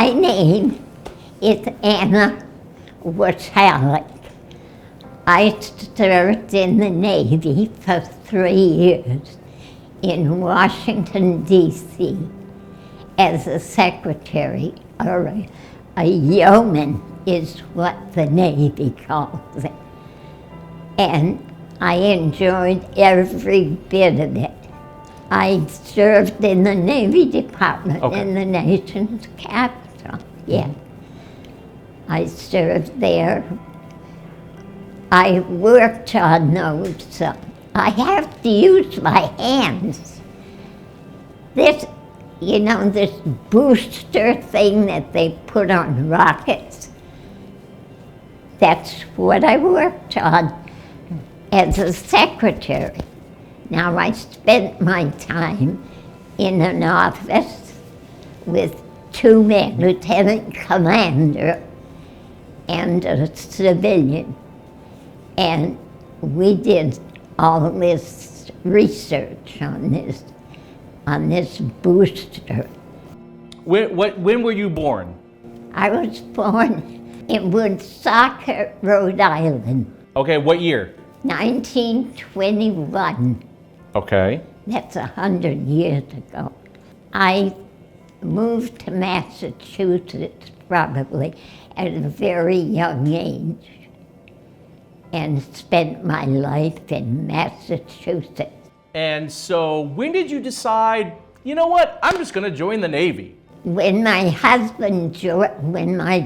My name is Anna Wojtalik. I served in the Navy for 3 years in Washington, D.C. as a secretary, or a yeoman is what the Navy calls it. And I enjoyed every bit of it. I served in the Navy Department in the nation's capital, yeah. I served there. I worked on those. I have to use my hands. This, this booster thing that they put on rockets, that's what I worked on as a secretary. Now, I spent my time in an office with 2 men, lieutenant commander and a civilian. And we did all this research on this booster. When were you born? I was born in Woonsocket, Rhode Island. Okay, what year? 1921. Okay. That's 100 years ago. I moved to Massachusetts probably at a very young age and spent my life in Massachusetts. And so when did you decide, you know what, I'm just gonna join the Navy? When my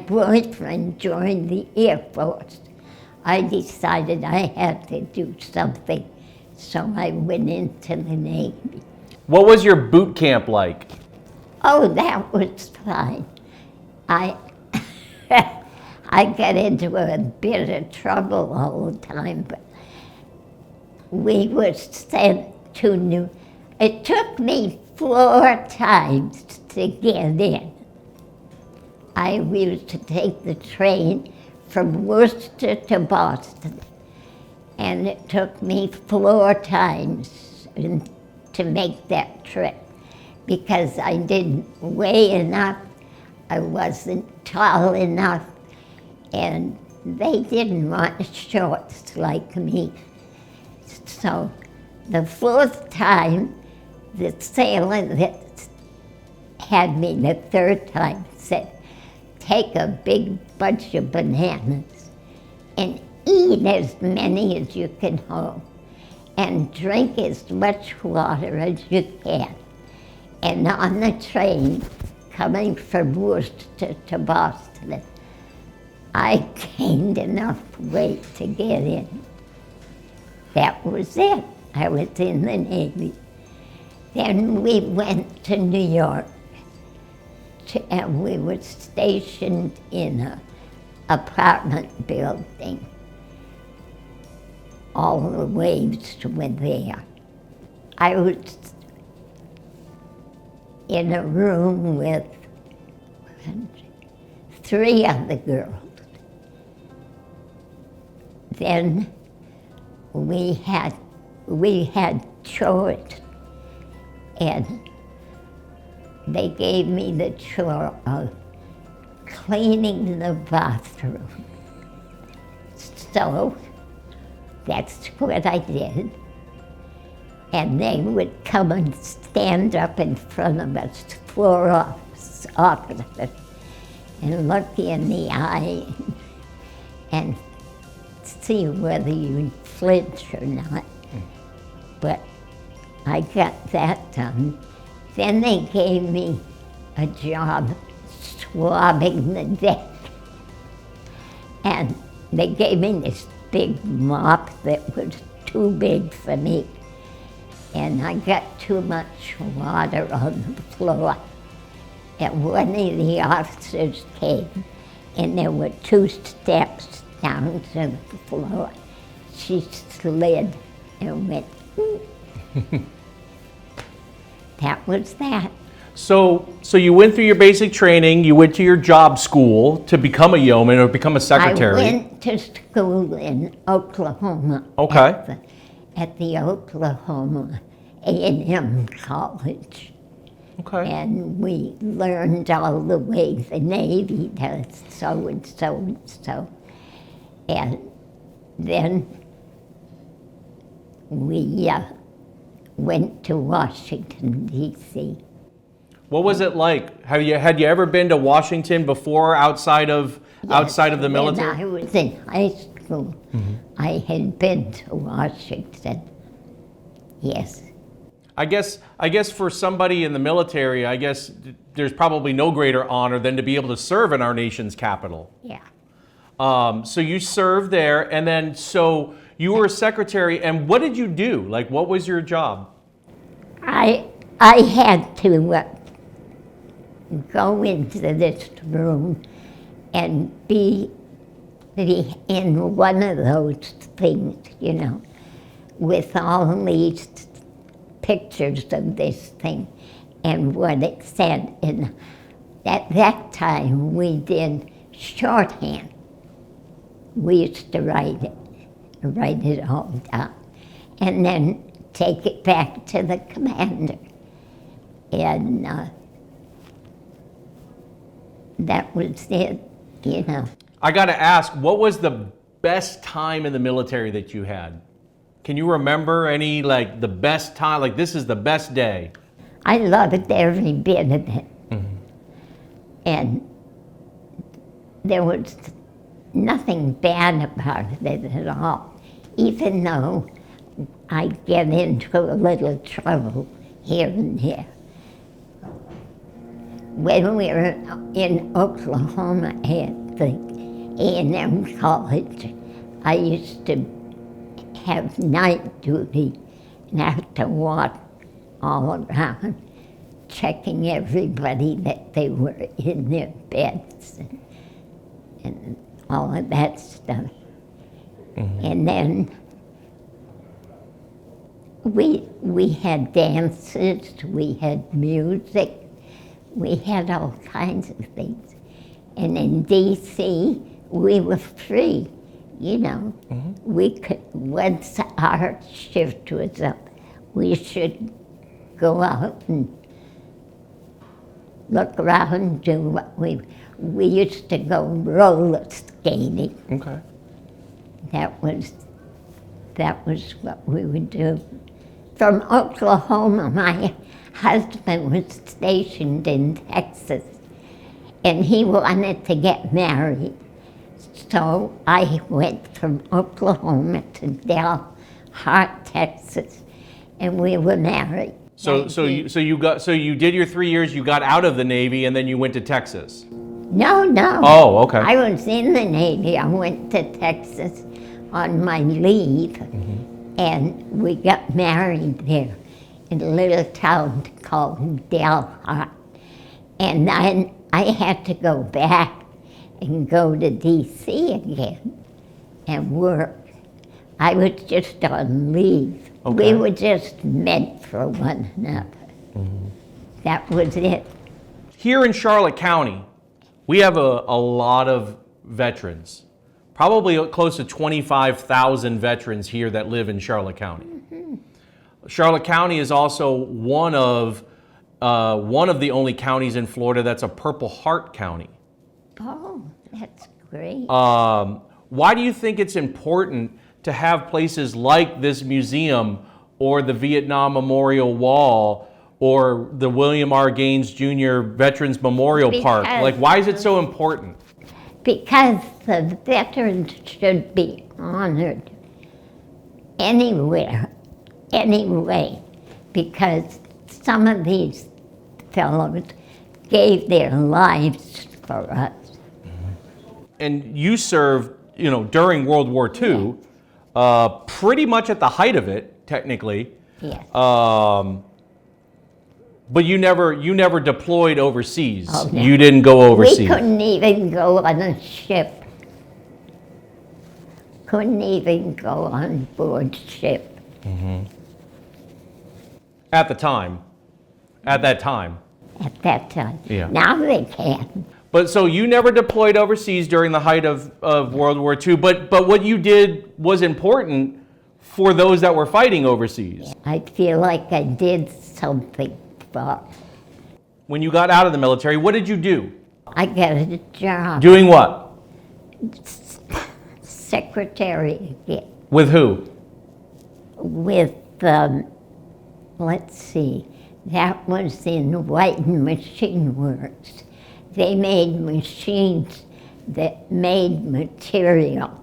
boyfriend joined the Air Force, I decided I had to do something, so I went into the Navy. What was your boot camp like? Oh, that was fine. I got into a bit of trouble all the time, but we were sent to it took me 4 times to get in. I used to take the train from Worcester to Boston, and it took me 4 times to make that trip because I didn't weigh enough, I wasn't tall enough, and they didn't want shorts like me. So the 4th time, the sailor that had me the 3rd time said, take a big bunch of bananas and eat as many as you can hold and drink as much water as you can. And on the train coming from Worcester to Boston, I gained enough weight to get in. That was it. I was in the Navy. Then we went to New York, and we were stationed in an apartment building. All the waves were there. I was in a room with 3 other girls. Then we had chores, and they gave me the chore of cleaning the bathroom. So that's what I did. And they would come and stand up in front of us, 4 officers, and look in the eye and see whether you'd flinch or not. But I got that done. Then they gave me a job swabbing the deck. And they gave me this big mop that was too big for me. And I got too much water on the floor. And one of the officers came, and there were 2 steps down to the floor. She slid and went, That was that. So you went through your basic training, you went to your job school to become a yeoman or become a secretary. I went to school in Oklahoma. Okay. At the Oklahoma A&M College. Okay. And we learned all the way the Navy does, so and so and so. And then we went to Washington, D.C. What was it like? Had you ever been to Washington before outside of the military? When I was in high school, I had been to Washington. Yes. I guess for somebody in the military, I guess there's probably no greater honor than to be able to serve in our nation's capital. Yeah. So you served there, and then so you were a secretary, and what did you do? Like, what was your job? I had to go into this room and be in one of those things, you know, with all these pictures of this thing and what it said. And at that time, we did shorthand. We used to write it all down, and then take it back to the commander. And that was it, you know. I got to ask, what was the best time in the military that you had? Can you remember any, like, the best time? Like, this is the best day. I loved every bit of it. And there was nothing bad about it at all, even though I get into a little trouble here and there. When we were in Oklahoma at the A&M College, I used to have night duty and have to walk all around, checking everybody that they were in their beds and all of that stuff. And then we had dances, we had music, we had all kinds of things. And in D.C., we were free, you know. We could, once our shift was up, we should go out and look around and do what we used to go roller skating. Okay. That was what we would do. From Oklahoma, my husband was stationed in Texas, and he wanted to get married. So I went from Oklahoma to Dalhart, Texas, and we were married. So you did your 3 years. You got out of the Navy, and then you went to Texas. No. Oh, okay. I was in the Navy. I went to Texas on my leave, and we got married there in a little town called Dalhart. And then I had to go back and go to D.C. again and work. I was just on leave. Okay. We were just meant for one another. That was it. Here in Charlotte County, we have a lot of veterans. Probably close to 25,000 veterans here that live in Charlotte County. Charlotte County is also one of the only counties in Florida that's a Purple Heart County. Oh, that's great. Why do you think it's important to have places like this museum or the Vietnam Memorial Wall or the William R. Gaines Jr. Veterans Memorial Park? Like, why is it so important? Because the veterans should be honored anywhere, anyway, because some of these fellows gave their lives for us. And you served, you know, during World War II, pretty much at the height of it, technically. Yes. But you never deployed overseas. Oh, no. You didn't go overseas. We couldn't even go on a ship. Couldn't even go on board ship. At the time. At that time. At that time. Yeah. Now they can. But so you never deployed overseas during the height of World War II, but what you did was important for those that were fighting overseas. I feel like I did something for When you got out of the military, what did you do? I got a job, Doing what? secretary again, With who? with, let's see, that was in White Machine Works. They made machines that made material.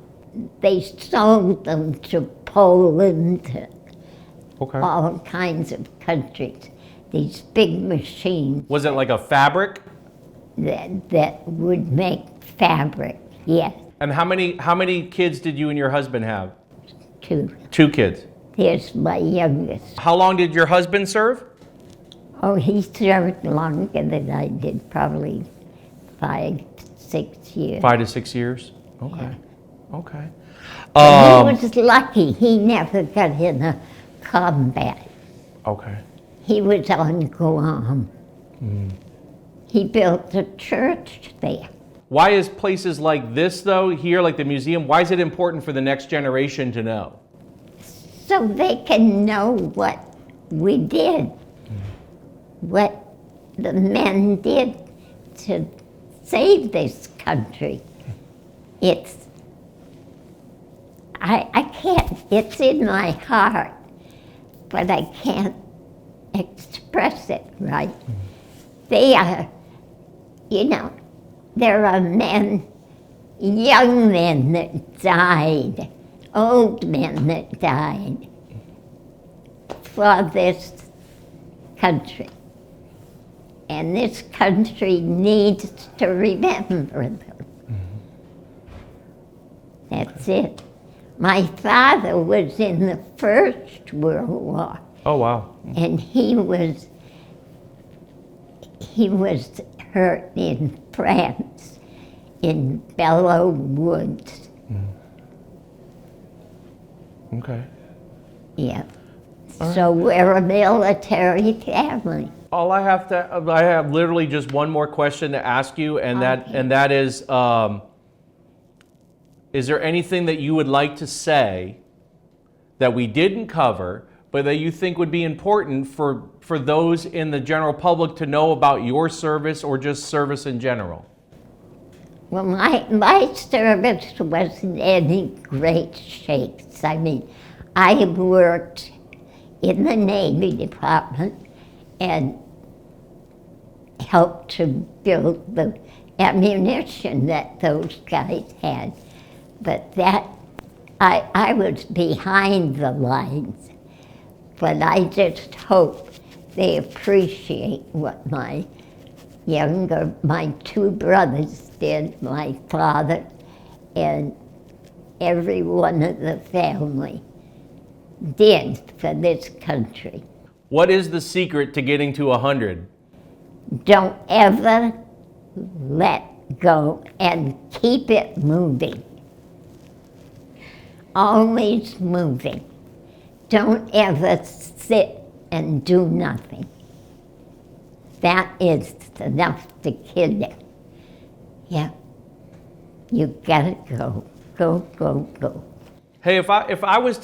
They sold them to Poland, Okay. all kinds of countries. These big machines Was it like a fabric? that would make fabric, yes, And how many kids did you and your husband have? too. 2 kids. Here's my youngest. How long did your husband serve? Oh, he served longer than I did, probably 5, 6 years. 5 to 6 years. Okay. Okay. But he was lucky. He never got in a combat. Okay. He was on Guam. He built a church there. Why is places like this, though, here, like the museum, why is it important for the next generation to know? So they can know what we did, what the men did to save this country. I can't, it's in my heart, but I can't express it right. They are, there are men, young men that died, old men that died for this country. And this country needs to remember them. That's it. My father was in the First World War, Oh, wow. and he was hurt in France, in Belleau Woods. Okay. Yeah. So we're a military family. I have literally just one more question to ask you, and that is there anything that you would like to say that we didn't cover, but that you think would be important for those in the general public to know about your service or just service in general? Well, my service wasn't any great shakes. I mean, I worked in the Navy Department and helped to build the ammunition that those guys had. But I was behind the lines. But I just hope they appreciate what my 2 brothers did, my father, and every one of the family did for this country. What is the secret to getting to 100? Don't ever let go and keep it moving. Always moving. Don't ever sit and do nothing. That is enough to kill you. Yeah. You gotta go. Go, go, go. Hey, if I was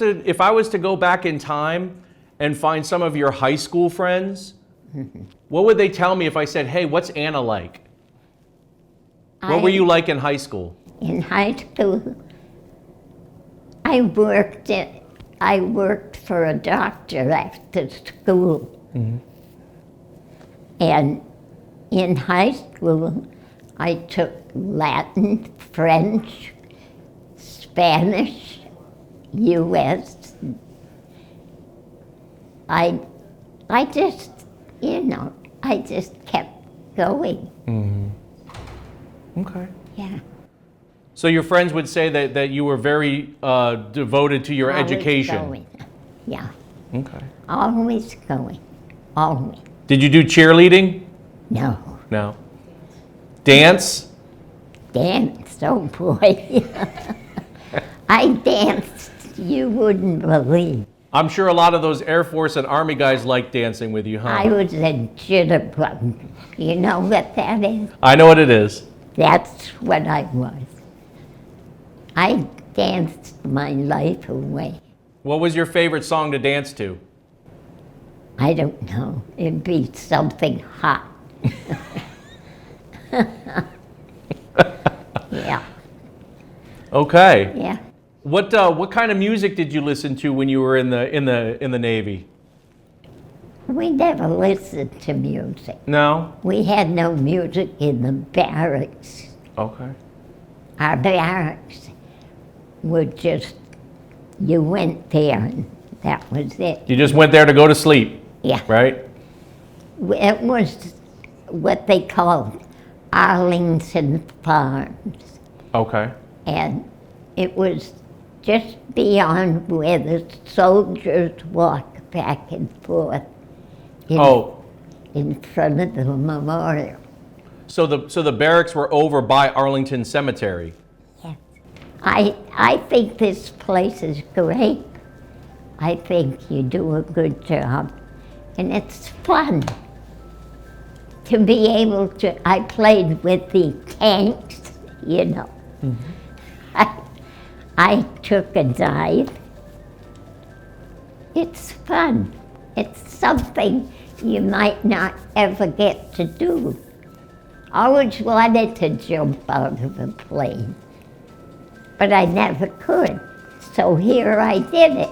to go back in time and find some of your high school friends, what would they tell me if I said, "Hey, what's Anna like?" What were you like in high school? In high school, I worked for a doctor after school. And in high school, I took Latin, French, Spanish, US. I just, I just kept going. Okay. Yeah. So your friends would say that you were very devoted to your Always education. going. Yeah. Okay. Always going. Always. Did you do cheerleading? No. No. Dance? Dance, oh boy. I danced, you wouldn't believe. I'm sure a lot of those Air Force and Army guys like dancing with you, huh? I was a jitterbug. You know what that is? I know what it is. That's what I was. I danced my life away. What was your favorite song to dance to? I don't know. It'd be something hot. Yeah, Okay. yeah. What kind of music did you listen to when you were in the Navy? We never listened to music. No? We had no music in the barracks. Okay. Our barracks were just, you went there and that was it. You just went there to go to sleep, Yeah. right? It was what they called Arlington Farms. Okay. And it was just beyond where the soldiers walked back and forth in front of the memorial. So the barracks were over by Arlington Cemetery. Yes. I think this place is great. I think you do a good job. And it's fun to be able to, I played with the tanks, you know. Mm-hmm. I took a dive. It's fun. It's something you might not ever get to do. I always wanted to jump out of a plane, but I never could. So here I did it.